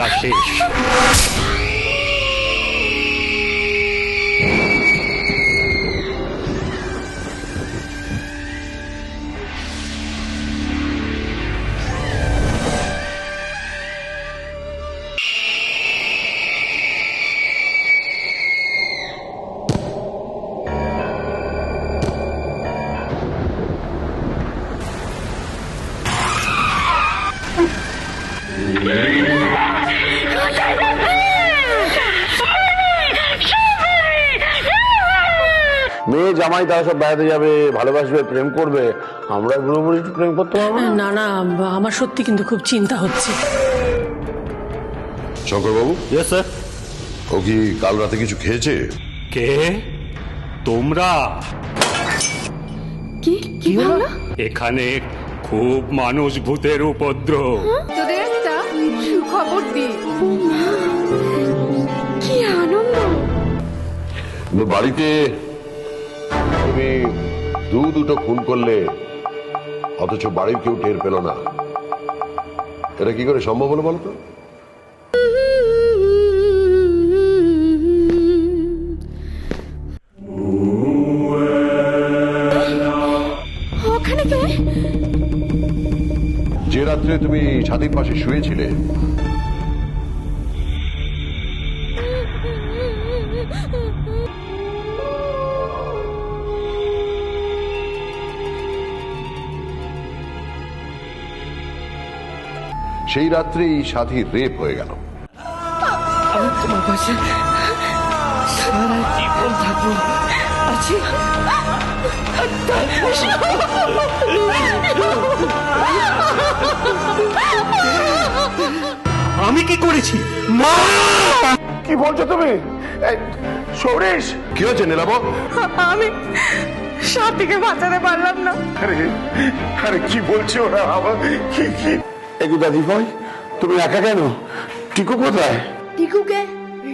খেলা শেষ। মেয়ে জামাই তারা সব বেড়াতে যাবে, ভালোবাসবে, প্রেম করবে, আমরা বুড়ো বুড়ি একটু প্রেম করতে পারবো না না, আমার সত্যি কিন্তু খুব চিন্তা হচ্ছে। শঙ্কর বাবু, ইয়েস স্যার। ও কি কাল রাতে কিছু খেয়েছে? কে? তোমরা? কি কি হলো? এখানে খুব মানুষ ভূতের উপদ্রব। তোদের একটা সুখবর দি। কি আনন্দ! বাড়িতে তুমি দুটো খুন করলে, অথচ বাড়ির কেউ টের পেল না। এটা কি করে সম্ভব হলো বলতো? ওখানে কে? যে রাত্রে তুমি ছাদের পাশে শুয়েছিলে, সেই রাত্রেই সাথীর রেপ হয়ে গেল। আমি তোমার পাশে সারা জীবন থাকবো। আছি। আমি কি করেছি? মা! কি বলছো তুমি? সৌরেশ, কি হয়েছে নীলাভ? আমি সাথীকে বাঁচাতে পারলাম না। আরে কি বলছো ওরা? একটু দাদি ভাই, তুমি একা কেন? টিকু কোথায়? টিকুকে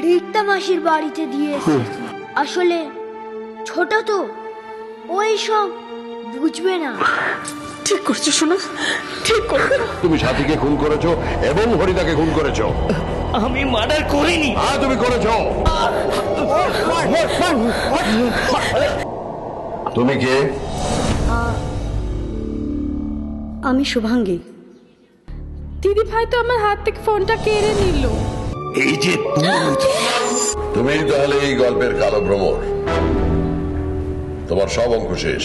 রিক্তা মাসির বাড়িতে দিয়ে এসেছি। আসলে ছোট তো, ওই সব বুঝবে না। ঠিক করছো শোনা, ঠিক করছো। তুমি সাথীকে খুন করেছো এবং হরিদাকে খুন করেছো। আমি মার্ডার করিনি। তুমি করেছো। তুমি কে? আমি শুভাঙ্গী। দিদি ভাই তো আমার হাত থেকে ফোনটা কেড়ে নিল। এই যে তুমি তাহলে এই গল্পের কালো ভ্রমর। তোমার সব অঙ্ক শেষ।